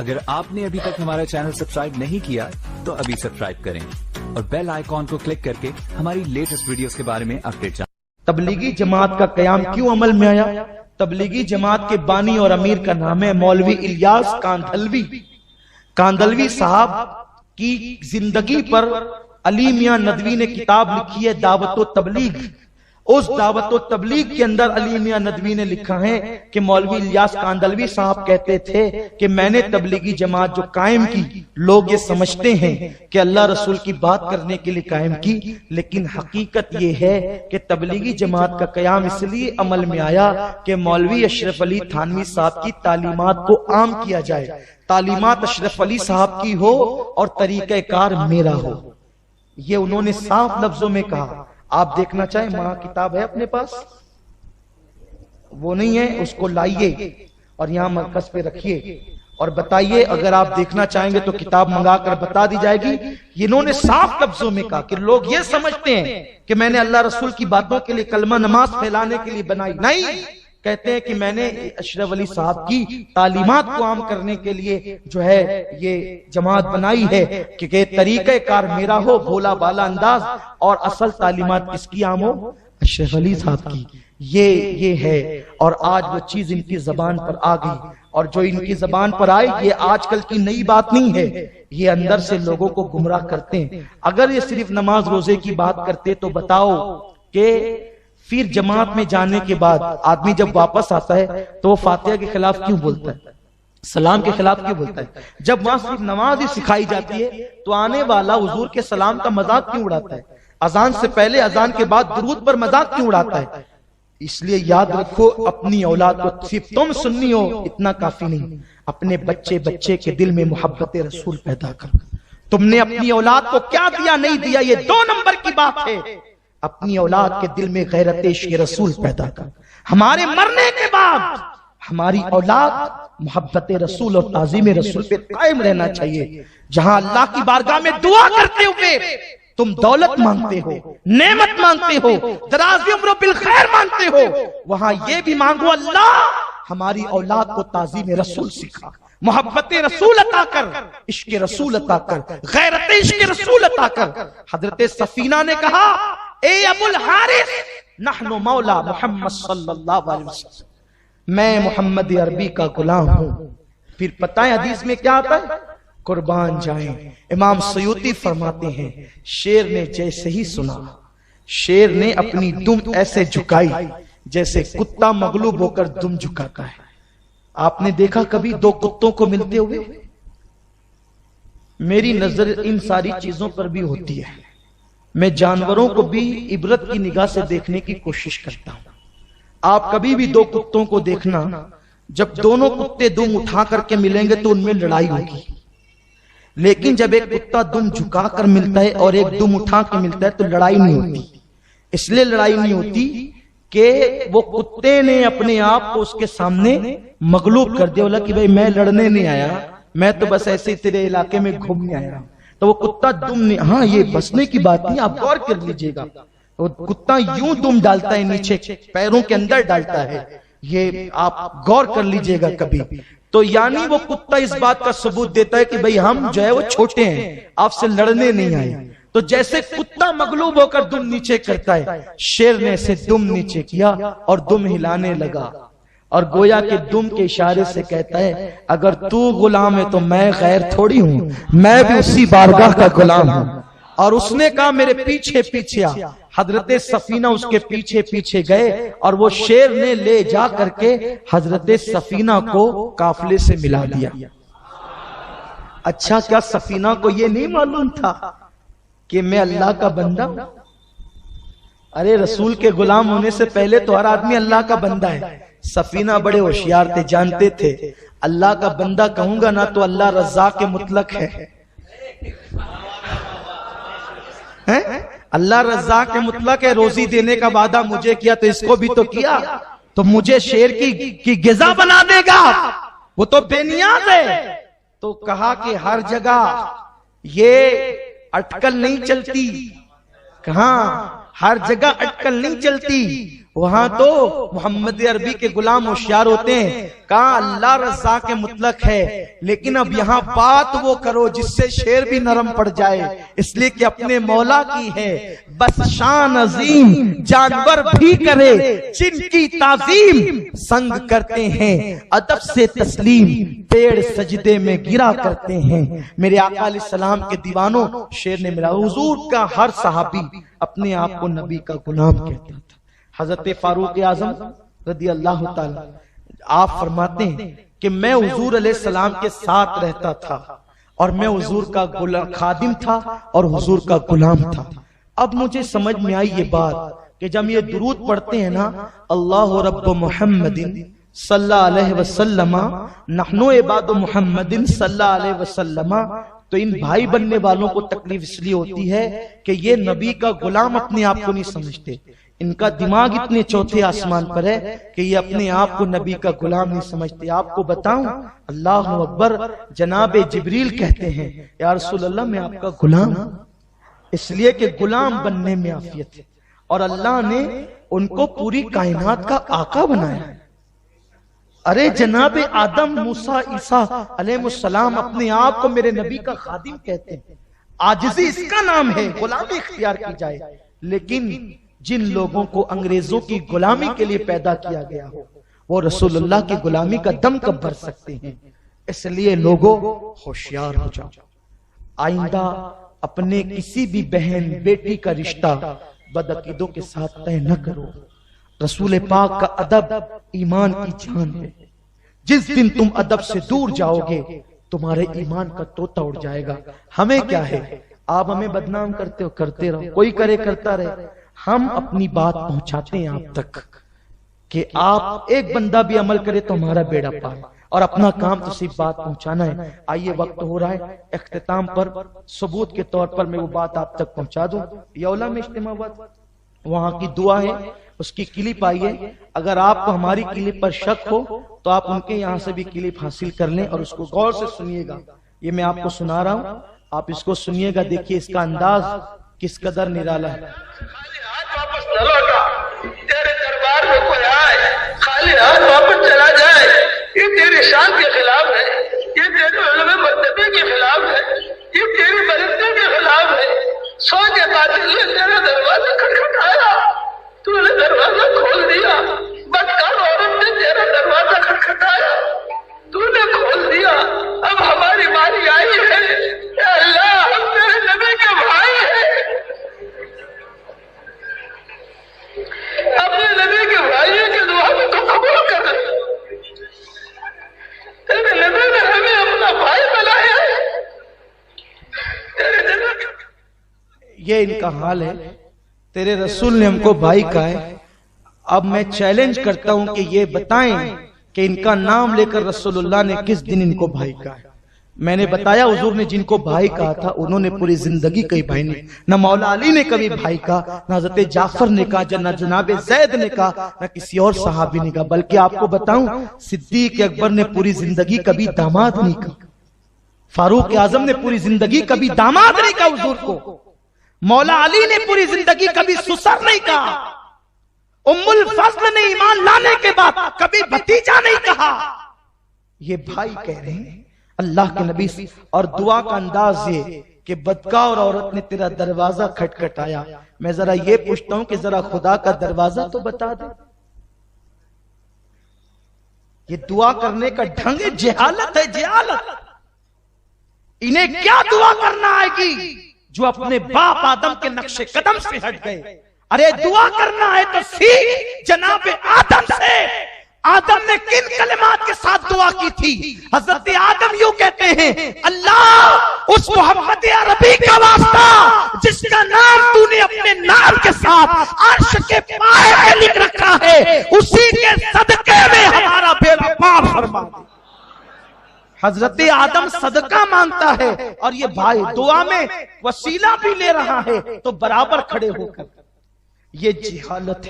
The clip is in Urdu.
اگر آپ نے ابھی تک ہمارا چینل سبسکرائب نہیں کیا تو ابھی سبسکرائب کریں اور بیل آئیکن کو کلک کر کے ہماری لیٹسٹ ویڈیوز کے بارے میں اپڈیٹ جانیں۔ تبلیغی جماعت کا قیام کیوں عمل میں آیا؟ تبلیغی جماعت کے بانی اور امیر کا نام ہے مولوی الیاس کاندھلوی۔ کاندھلوی صاحب کی زندگی پر علی میاں ندوی نے کتاب لکھی ہے دعوت و تبلیغ۔ اس دعوت و تبلیغ کے اندر علی میاں ندوی نے لکھا ہے کہ مولوی الیاس کاندھلوی صاحب کہتے تھے کہ میں نے تبلیغی جماعت جو قائم کی، لوگ یہ سمجھتے ہیں کہ اللہ رسول کی بات کرنے کے لیے قائم کی، لیکن حقیقت یہ ہے کہ تبلیغی جماعت کا قیام اس لیے عمل میں آیا کہ مولوی اشرف علی تھانوی صاحب کی تعلیمات کو عام کیا جائے، تعلیمات اشرف علی صاحب کی ہو اور طریقہ کار میرا ہو۔ یہ انہوں نے صاف لفظوں میں کہا۔ آپ دیکھنا چاہیں وہاں کتاب ہے اپنے پاس، وہ نہیں ہے اس کو لائیے اور یہاں مرکز پہ رکھیے اور بتائیے، اگر آپ دیکھنا چاہیں گے تو کتاب منگا کر بتا دی جائے گی۔ انہوں نے صاف لفظوں میں کہا کہ لوگ یہ سمجھتے ہیں کہ میں نے اللہ رسول کی باتوں کے لیے کلمہ نماز پھیلانے کے لیے بنائی، نہیں، کہتے ہیں کہ میں نے اشرف علی صاحب کی تعلیمات کو عام کرنے کے لیے جو ہے یہ جماعت بنائی ہے کہ طریقہ کار میرا ہو، بھولا بالا انداز، اور اصل تعلیمات کس کی عام ہو؟ اشرف علی صاحب کی۔ یہ ہے، اور آج وہ چیز ان کی زبان پر آ گئی، اور جو ان کی زبان پر آئی یہ آج کل کی نئی بات نہیں ہے، یہ اندر سے لوگوں کو گمراہ کرتے ہیں۔ اگر یہ صرف نماز روزے کی بات کرتے تو بتاؤ کہ پھر جماعت میں جانے کے بعد آدمی جب واپس آتا ہے تو وہ فاتحہ کے خلاف کیوں بولتا ہے، سلام کے خلاف کیوں بولتا ہے؟ جب وہاں صرف نماز ہی سکھائی جاتی ہے تو آنے والا حضور کے سلام کا مذاق کیوں اڑاتا ہے؟ اذان سے پہلے اذان کے بعد درود پر مذاق کیوں اڑاتا ہے؟ اس لیے یاد رکھو، اپنی اولاد کو صرف تم سنی ہو اتنا کافی نہیں، اپنے بچے کے دل میں محبت رسول پیدا کر۔ تم نے اپنی اولاد کو کیا دیا نہیں دیا یہ 2 نمبر کی بات ہے، اپنی اولاد کے دل میں غیرت عشق رسول پیدا کر۔ ہمارے مرنے کے بعد ہماری اولاد محبت رسول اور تعظیم رسول پہ قائم رہنا چاہیے۔ جہاں اللہ کی بارگاہ میں دعا کرتے ہوئے تم دولت مانگتے ہو، نعمت مانگتے ہو، دراز عمر و بالخیر مانگتے ہو، وہاں یہ بھی مانگو اللہ ہماری اولاد کو تعظیم رسول سکھا، محبت رسول عطا کر، عشق رسول عطا کر، غیرت عشق رسول عطا کر۔ حضرت سفینہ نے کہا اے ابو الحارث نحن مولا محمد صلی اللہ علیہ وسلم، میں محمد عربی کا غلام ہوں۔ پھر پتہ ہے حدیث میں کیا آتا ہے؟ قربان جائیں، امام سیوطی فرماتے ہیں شیر نے جیسے ہی سنا، شیر نے اپنی دم ایسے جھکائی جیسے کتا مغلوب ہو کر دم جھکاتا ہے۔ آپ نے دیکھا کبھی 2 کتوں کو ملتے ہوئے؟ میری نظر ان ساری چیزوں پر بھی ہوتی ہے، میں جانوروں کو بھی عبرت کی نگاہ سے دیکھنے کی کوشش کرتا ہوں۔ آپ کبھی بھی 2 کتوں کو دیکھنا، جب دونوں کتے دم اٹھا کر کے ملیں گے تو ان میں لڑائی ہوگی، لیکن جب ایک کتا دم جھکا کر ملتا ہے اور ایک دم اٹھا کے ملتا ہے تو لڑائی نہیں ہوتی۔ اس لیے لڑائی نہیں ہوتی کہ وہ کتے نے اپنے آپ کو اس کے سامنے مغلوب کر دیا، بولا کہ بھئی میں لڑنے نہیں آیا، میں تو بس ایسے تیرے علاقے میں گھومنے آیا ہوں۔ تو وہ کتا دم نہیں، ہاں یہ بسنے کی بات نہیں، آپ غور کر لیجئے گا، وہ کتا یوں دم ڈالتا ہے نیچے پیروں کے اندر ڈالتا ہے، یہ آپ غور کر لیجئے گا کبھی۔ تو یعنی وہ کتا اس بات کا ثبوت دیتا ہے کہ بھئی ہم جو ہے وہ چھوٹے ہیں، آپ سے لڑنے نہیں آئے۔ تو جیسے کتا مغلوب ہو کر دم نیچے کرتا ہے، شیر نے اسے دم نیچے کیا اور دم ہلانے لگا، اور گویا کہ دم کے اشارے سے کہتا ہے اگر تو غلام ہے تو میں غیر تھوڑی ہوں، میں بھی اسی بارگاہ کا غلام ہوں۔ اور اس نے کہا میرے پیچھے پیچھے آ۔ حضرت سفینہ اس کے پیچھے پیچھے گئے اور وہ شیر نے لے جا کر کے حضرت سفینہ کو قافلے سے ملا دیا۔ اچھا کیا سفینہ کو یہ نہیں معلوم تھا کہ میں اللہ کا بندہ ہوں؟ ارے رسول کے غلام ہونے سے پہلے تو ہر آدمی اللہ کا بندہ ہے۔ سفینہ بڑے ہوشیار تھے، جانتے تھے اللہ کا بندہ کہوں گا نا تو اللہ رزاق مطلق ہے، اللہ رزاق مطلق ہے، روزی دینے کا وعدہ مجھے کیا تو اس کو بھی تو کیا، تو مجھے شیر کی غذا بنا دے گا، وہ تو بے نیاز ہے۔ تو کہا کہ ہر جگہ یہ اٹکل نہیں چلتی، کہاں ہر جگہ اٹکل نہیں چلتی، وہاں تو محمد عربی کے غلام ہوشیار ہوتے ہیں، کہا اللہ رضا کے مطلق ہے، لیکن اب یہاں بات وہ کرو جس سے شیر بھی نرم پڑ جائے، اس لیے کہ اپنے مولا کی ہے بس شان عظیم، جانور بھی کرے جن کی تعظیم، سنگ کرتے ہیں ادب سے تسلیم، پیڑ سجدے میں گرا کرتے ہیں۔ میرے آقا علیہ السلام کے دیوانوں، شیر نے ملا، حضور کا ہر صحابی اپنے آپ کو نبی کا غلام کہتا تھا۔ حضرت فاروق اعظم رضی اللہ تعالی آپ فرماتے ہیں کہ میں حضور علیہ السلام کے ساتھ رہتا تھا اور میں حضور کا خادم تھا اور حضور کا غلام تھا۔ اب مجھے سمجھ میں آئی یہ بات کہ جب یہ درود پڑھتے ہیں نا، اللہ رب محمد صلی اللہ علیہ وسلم نحنو عباد محمد صلی اللہ علیہ وسلم، تو ان بھائی بننے والوں کو تکلیف اس لیے ہوتی ہے کہ یہ نبی کا غلام اپنے آپ کو نہیں سمجھتے، ان کا دماغ اتنے چوتھے آسمان پر ہے کہ یہ اپنے آپ کو نبی کا غلام نہیں سمجھتے۔ آپ کو بتاؤں، اللہ اکبر، جناب جبریل کہتے ہیں یا رسول اللہ میں آپ کا غلام ہوں، اس لیے کہ غلام بننے میں عافیت ہے، اور اللہ نے ان کو پوری کائنات کا آقا بنایا ہے۔ ارے جناب آدم، موسیٰ، عیسیٰ علیہ السلام اپنے آپ کو میرے نبی کا خادم کہتے ہیں، عاجزی اس کا نام ہے، غلامی اختیار کی جائے، لیکن جن لوگوں کو انگریزوں کی غلامی کے لیے پیدا کیا گیا ہو وہ رسول اللہ کی غلامی کا دم کب بھر سکتے ہیں؟ اس لیے لوگوں ہوشیار ہو جاؤ، آئندہ اپنے کسی بھی بہن بیٹی کا رشتہ بدعقیدوں کے ساتھ طے نہ کرو۔ رسول پاک کا ادب ایمان کی جان ہے، جس دن تم ادب سے دور جاؤ گے تمہارے ایمان کا طوطا اڑ جائے گا۔ ہمیں کیا ہے، آپ ہمیں بدنام کرتے ہو، کرتے رہو، کوئی کرے کرتا رہے، ہم اپنی بات پہنچاتے ہیں آپ تک کہ آپ ایک بندہ بھی عمل کرے تو ہمارا بیڑا پار، اور اپنا کام تو صرف بات پہنچانا ہے۔ آئیے وقت ہو رہا ہے، اختتام پر ثبوت کے طور پر میں وہ بات آپ تک پہنچا دوں۔ یولا میں اجتماع ہوا، وہاں کی دعا ہے، اس کی کلپ آئیے، اگر آپ کو ہماری کلپ پر شک ہو تو آپ ان کے یہاں سے بھی کلپ حاصل کر لیں اور اس کو غور سے سنیے گا۔ یہ میں آپ کو سنا رہا ہوں، آپ اس کو سنیے گا، دیکھیے اس کا انداز کس قدر نرالا ہے۔ تیرے دربار میں کوئی آئے خالی ہاتھ واپس چلا جائے، یہ تیری شان کے خلاف ہے، یہ تیرے علم مرتبے کے خلاف ہے، یہ تیری بلندی کے خلاف ہے۔ سو کے قاتل نے تیرا دروازہ کھٹکھٹایا، تو نے دروازہ کھول دیا، بدکار عورت نے تیرا دروازہ کھٹکھٹایا، تو نے کھول دیا۔ اب ہماری باری آئی ہے، اے اللہ ہم تیرے نبی کے بھائی ہیں، اپنے نبی کے بھائیوں کے دعا کو قبول کر، تیرے نبی نے ہمیں اپنا بھائی بنایا ہے، تیرے نبی۔ یہ ان کا حال ہے، تیرے رسول نے ہم کو بھائی کہا ہے۔ اب میں چیلنج کرتا ہوں کہ یہ بتائیں کہ ان کا نام لے کر رسول اللہ نے کس دن ان کو بھائی کہا ہے۔ میں نے بتایا حضور نے جن کو بھائی کہا تھا انہوں نے پوری زندگی کئی بھائی نہیں، نہ مولا علی نے کبھی بھائی کہا، نہ حضرت جعفر نے کہا، نہ جناب زید نے کہا، نہ کسی اور صحابی نے کہا، بلکہ آپ کو بتاؤں صدیق اکبر نے پوری زندگی کبھی داماد نہیں کہا، فاروق اعظم نے پوری زندگی کبھی داماد نہیں کہا حضور کو، مولا علی نے پوری زندگی کبھی سسر نہیں کہا، ام الفضل نے ایمان لانے کے بعد کبھی بھتیجا نہیں کہا، یہ بھائی کہہ رہے ہیں اللہ کے نبی سے۔ اور دعا کا انداز یہ کہ بدکار عورت نے تیرا دروازہ کھٹکھٹایا، میں ذرا یہ پوچھتا ہوں کہ ذرا خدا کا دروازہ تو بتا دے۔ یہ دعا کرنے کا ڈھنگ جہالت ہے، جہالت۔ انہیں کیا دعا کرنا آئے گی جو اپنے باپ آدم کے نقش قدم سے ہٹ گئے؟ ارے دعا کرنا ہے تو سیکھ جناب آدم سے۔ آدم نے کن کلمات کے ساتھ دعا کی تھی؟ حضرت آدم یوں کہتے ہیں، اللہ اس محمد عربی کا واسطہ جس کا نام تو نے اپنے نام کے ساتھ عرش کے پائے پہ لکھ رکھا ہے، اسی کے صدقے میں ہمارا بیڑا پار فرما دے۔ حضرت آدم صدقہ مانگتا ہے اور یہ بھائی دعا میں وسیلہ بھی لے رہا ہے، تو برابر کھڑے ہو کر، یہ جہالت ہے۔